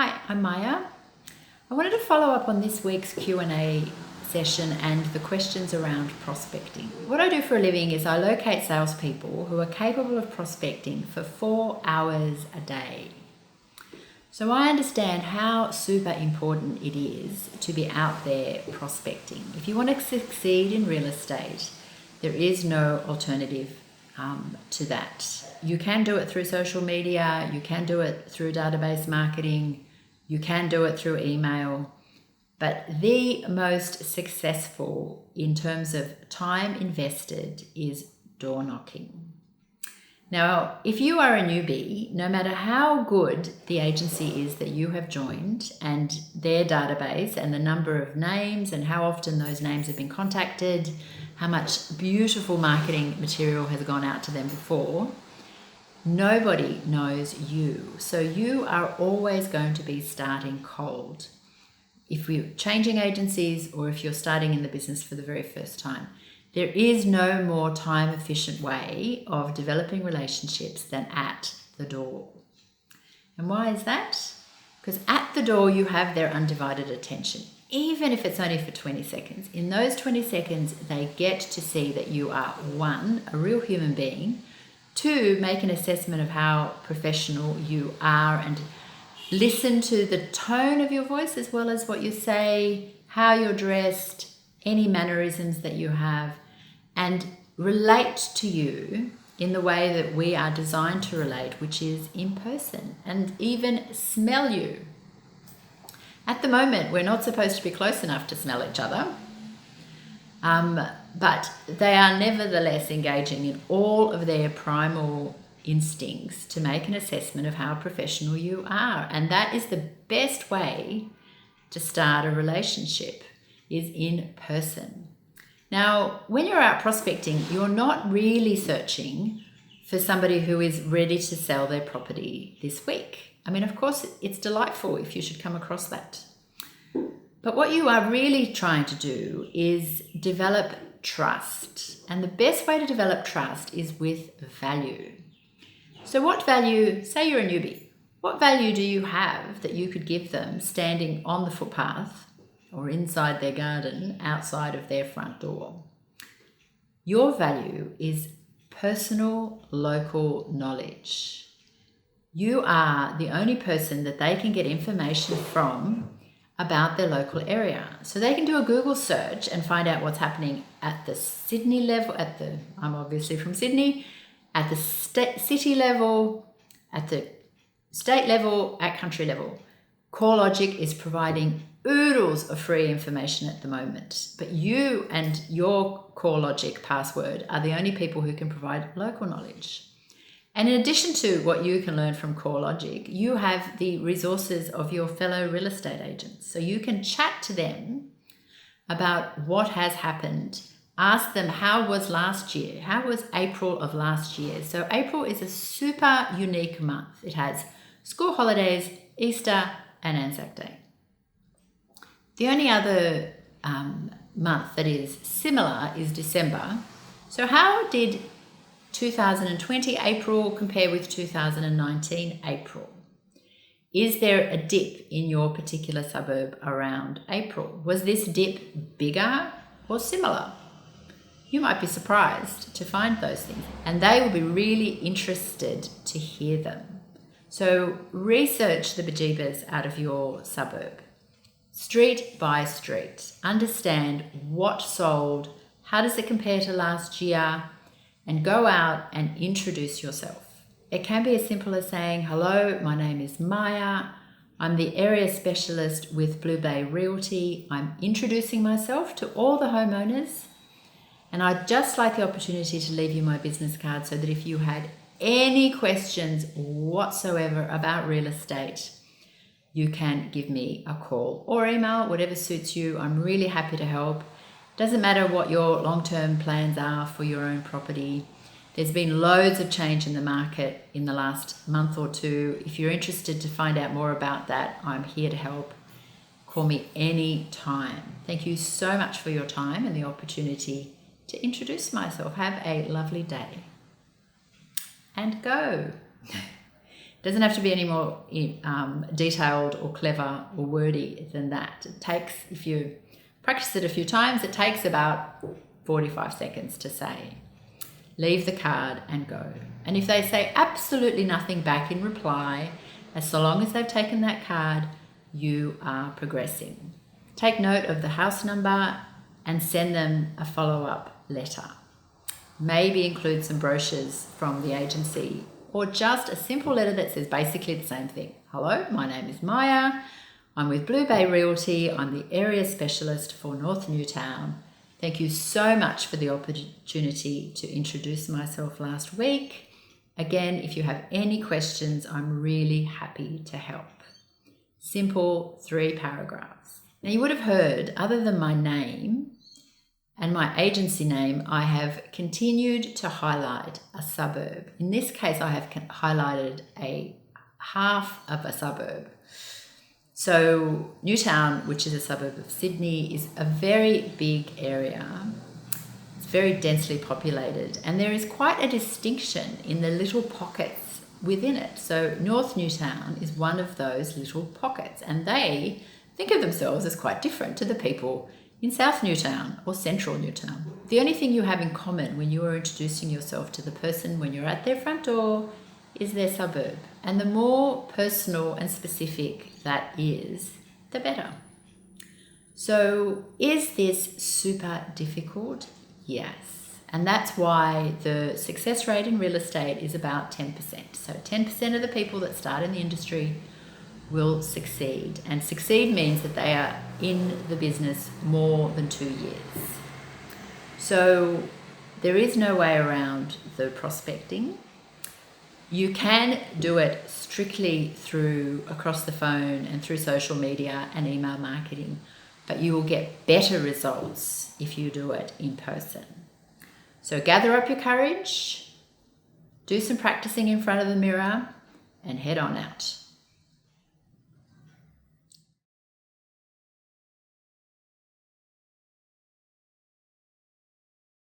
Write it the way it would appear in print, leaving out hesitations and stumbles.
Hi, I'm Maya. I wanted to follow up on this week's Q&A session and the questions around prospecting. What I do for a living is I locate salespeople who are capable of prospecting for 4 hours a day. So I understand how super important it is to be out there prospecting. If you want to succeed in real estate, there is no alternative to that. You can do it through social media, you can do it through database marketing, you can do it through email, but the most successful in terms of time invested is door knocking. Now, if you are a newbie, no matter how good the agency is that you have joined and their database and the number of names and how often those names have been contacted, how much beautiful marketing material has gone out to them before, nobody knows you. So you are always going to be starting cold. If you're changing agencies or if you're starting in the business for the very first time, there is no more time efficient way of developing relationships than at the door. And why is that? Because at the door you have their undivided attention, even if it's only for 20 seconds. In those 20 seconds, they get to see that you are, 1, a real human being, 2, make an assessment of how professional you are and listen to the tone of your voice as well as what you say, how you're dressed, any mannerisms that you have, and relate to you in the way that we are designed to relate, which is in person, and even smell you. At the moment, we're not supposed to be close enough to smell each other, but they are nevertheless engaging in all of their primal instincts to make an assessment of how professional you are. And that is the best way to start a relationship, is in person. Now, when you're out prospecting, you're not really searching for somebody who is ready to sell their property this week. I mean, of course, it's delightful if you should come across that. But what you are really trying to do is develop trust. And the best way to develop trust is with value. So what value, say you're a newbie, what value do you have that you could give them standing on the footpath or inside their garden outside of their front door? Your value is personal local knowledge. You are the only person that they can get information from about their local area. So they can do a Google search and find out what's happening at the Sydney level, I'm obviously from Sydney, at the city level, at the state level, at country level. CoreLogic is providing oodles of free information at the moment, but you and your CoreLogic password are the only people who can provide local knowledge. And in addition to what you can learn from CoreLogic, you have the resources of your fellow real estate agents. So you can chat to them about what has happened. Ask them, how was last year? How was April of last year? So April is a super unique month. It has school holidays, Easter, and Anzac Day. The only other month that is similar is December. So how did 2020 April compare with 2019 April? Is there a dip in your particular suburb around April? Was this dip bigger or similar? You might be surprised to find those things, and they will be really interested to hear them. So research the bejeebers out of your suburb, street by street. Understand what sold, how does it compare to last year, and go out and introduce yourself. It can be as simple as saying, hello, my name is Maya. I'm the area specialist with Blue Bay Realty. I'm introducing myself to all the homeowners, and I'd just like the opportunity to leave you my business card so that if you had any questions whatsoever about real estate, you can give me a call or email, whatever suits you. I'm really happy to help. Doesn't matter what your long-term plans are for your own property. There's been loads of change in the market in the last month or two. If you're interested to find out more about that, I'm here to help. Call me any time. Thank you so much for your time and the opportunity to introduce myself. Have a lovely day. And go. It doesn't have to be any more detailed or clever or wordy than that. It takes, if you practice it a few times, it takes about 45 seconds to say. Leave the card and go. And if they say absolutely nothing back in reply, as long as they've taken that card, you are progressing. Take note of the house number and send them a follow-up letter. Maybe include some brochures from the agency or just a simple letter that says basically the same thing. Hello, my name is Maya. I'm with Blue Bay Realty. I'm the area specialist for North Newtown. Thank you so much for the opportunity to introduce myself last week. Again, if you have any questions, I'm really happy to help. Simple 3 paragraphs. Now you would have heard, other than my name and my agency name, I have continued to highlight a suburb. In this case, I have highlighted a half of a suburb. So Newtown, which is a suburb of Sydney, is a very big area. It's very densely populated, and there is quite a distinction in the little pockets within it. So North Newtown is one of those little pockets, and they think of themselves as quite different to the people in South Newtown or Central Newtown. The only thing you have in common when you are introducing yourself to the person when you're at their front door is their suburb. And the more personal and specific that is, the better. So is this super difficult? Yes. And that's why the success rate in real estate is about 10%. So 10% of the people that start in the industry will succeed. And succeed means that they are in the business more than 2 years. So there is no way around the prospecting. You can do it strictly through across the phone and through social media and email marketing, but you will get better results if you do it in person. So gather up your courage, do some practicing in front of the mirror, and head on out.